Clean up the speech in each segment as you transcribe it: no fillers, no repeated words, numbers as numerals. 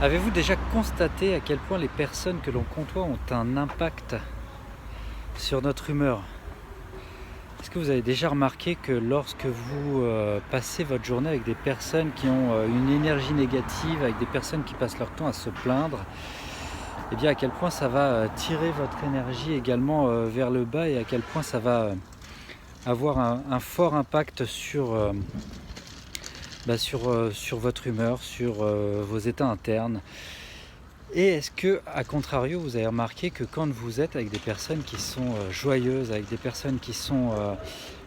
Avez-vous déjà constaté à quel point les personnes que l'on côtoie ont un impact sur notre humeur? Est-ce que vous avez déjà remarqué que lorsque vous passez votre journée avec des personnes qui ont une énergie négative, avec des personnes qui passent leur temps à se plaindre, et bien à quel point ça va tirer votre énergie également vers le bas et à quel point ça va avoir un fort impact sur votre humeur, sur vos états internes. Et est-ce que, à contrario, vous avez remarqué que quand vous êtes avec des personnes qui sont joyeuses, avec des personnes qui sont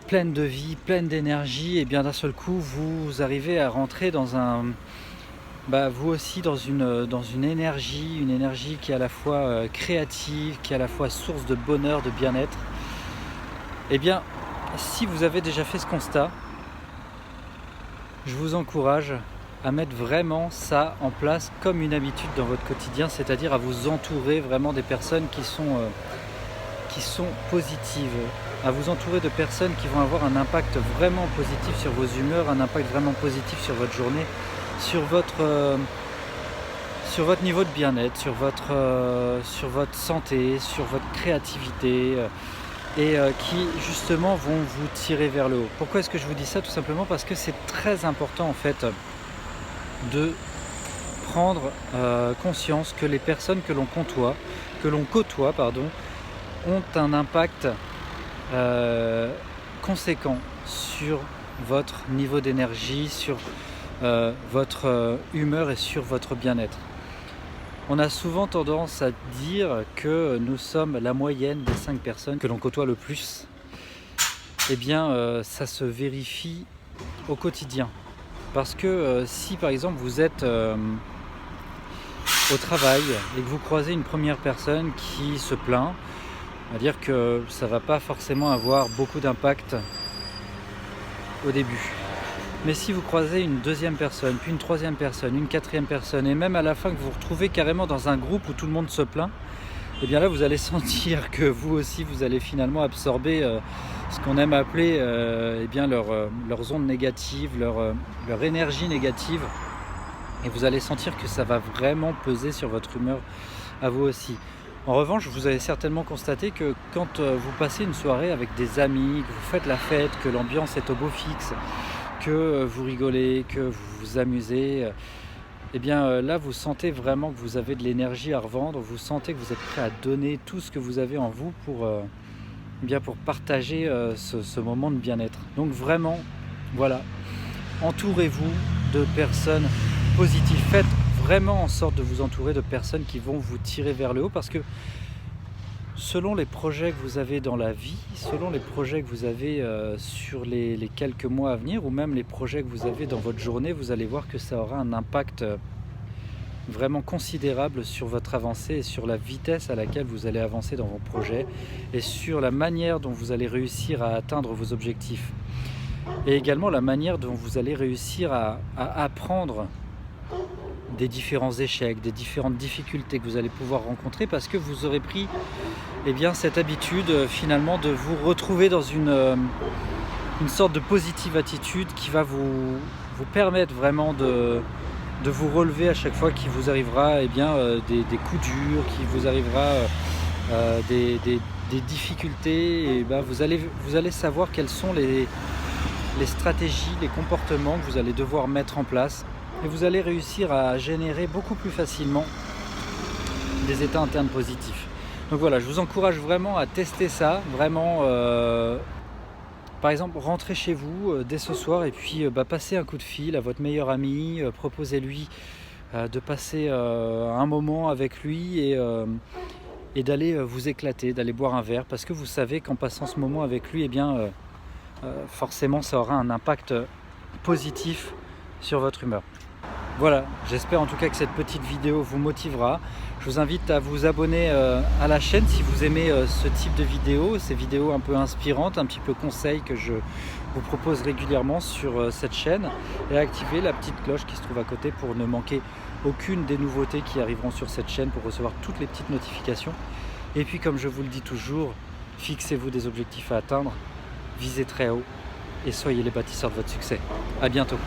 pleines de vie, pleines d'énergie, et bien d'un seul coup, vous arrivez à rentrer dans vous aussi dans une énergie qui est à la fois créative, qui est à la fois source de bonheur, de bien-être. Eh bien, si vous avez déjà fait ce constat, je vous encourage à mettre vraiment ça en place comme une habitude dans votre quotidien, c'est-à-dire à vous entourer vraiment des personnes qui sont positives, à vous entourer de personnes qui vont avoir un impact vraiment positif sur vos humeurs, un impact vraiment positif sur votre journée, sur votre niveau de bien-être, sur votre santé, sur votre créativité. Et qui justement vont vous tirer vers le haut. Pourquoi est-ce que je vous dis ça? Tout simplement parce que c'est très important en fait de prendre conscience que les personnes que l'on côtoie, ont un impact conséquent sur votre niveau d'énergie, sur votre humeur et sur votre bien-être. On a souvent tendance à dire que nous sommes la moyenne des 5 personnes que l'on côtoie le plus. Eh bien, ça se vérifie au quotidien. Parce que si par exemple vous êtes au travail et que vous croisez une première personne qui se plaint, on va dire que ça ne va pas forcément avoir beaucoup d'impact au début. Mais si vous croisez une deuxième personne, puis une troisième personne, une quatrième personne, et même à la fin que vous vous retrouvez carrément dans un groupe où tout le monde se plaint, et bien là vous allez sentir que vous aussi vous allez finalement absorber ce qu'on aime appeler leurs ondes négatives, leur énergie négative, et vous allez sentir que ça va vraiment peser sur votre humeur à vous aussi. En revanche, vous avez certainement constaté que quand vous passez une soirée avec des amis, que vous faites la fête, que l'ambiance est au beau fixe, que vous rigolez, que vous vous amusez, et bien là vous sentez vraiment que vous avez de l'énergie à revendre, vous sentez que vous êtes prêt à donner tout ce que vous avez en vous pour partager ce moment de bien-être. Donc vraiment, voilà, entourez-vous de personnes positives, faites vraiment en sorte de vous entourer de personnes qui vont vous tirer vers le haut, parce que selon les projets que vous avez dans la vie, selon les projets que vous avez sur les quelques mois à venir, ou même les projets que vous avez dans votre journée, vous allez voir que ça aura un impact vraiment considérable sur votre avancée et sur la vitesse à laquelle vous allez avancer dans vos projets et sur la manière dont vous allez réussir à atteindre vos objectifs. Et également la manière dont vous allez réussir à apprendre des différents échecs, des différentes difficultés que vous allez pouvoir rencontrer, parce que vous aurez pris cette habitude finalement de vous retrouver dans une sorte de positive attitude qui va vous permettre vraiment de vous relever à chaque fois qu'il vous arrivera des coups durs, qu'il vous arrivera des difficultés, et vous allez savoir quelles sont les stratégies, les comportements que vous allez devoir mettre en place, et vous allez réussir à générer beaucoup plus facilement des états internes positifs. Donc voilà, je vous encourage vraiment à tester ça, vraiment par exemple rentrez chez vous dès ce soir et puis passez un coup de fil à votre meilleur ami, proposez-lui de passer un moment avec lui et d'aller vous éclater, d'aller boire un verre, parce que vous savez qu'en passant ce moment avec lui, forcément ça aura un impact positif sur votre humeur. Voilà, j'espère en tout cas que cette petite vidéo vous motivera. Je vous invite à vous abonner à la chaîne si vous aimez ce type de vidéos, ces vidéos un peu inspirantes, un petit peu conseils que je vous propose régulièrement sur cette chaîne, et à activer la petite cloche qui se trouve à côté pour ne manquer aucune des nouveautés qui arriveront sur cette chaîne, pour recevoir toutes les petites notifications. Et puis comme je vous le dis toujours, fixez-vous des objectifs à atteindre, visez très haut et soyez les bâtisseurs de votre succès. À bientôt.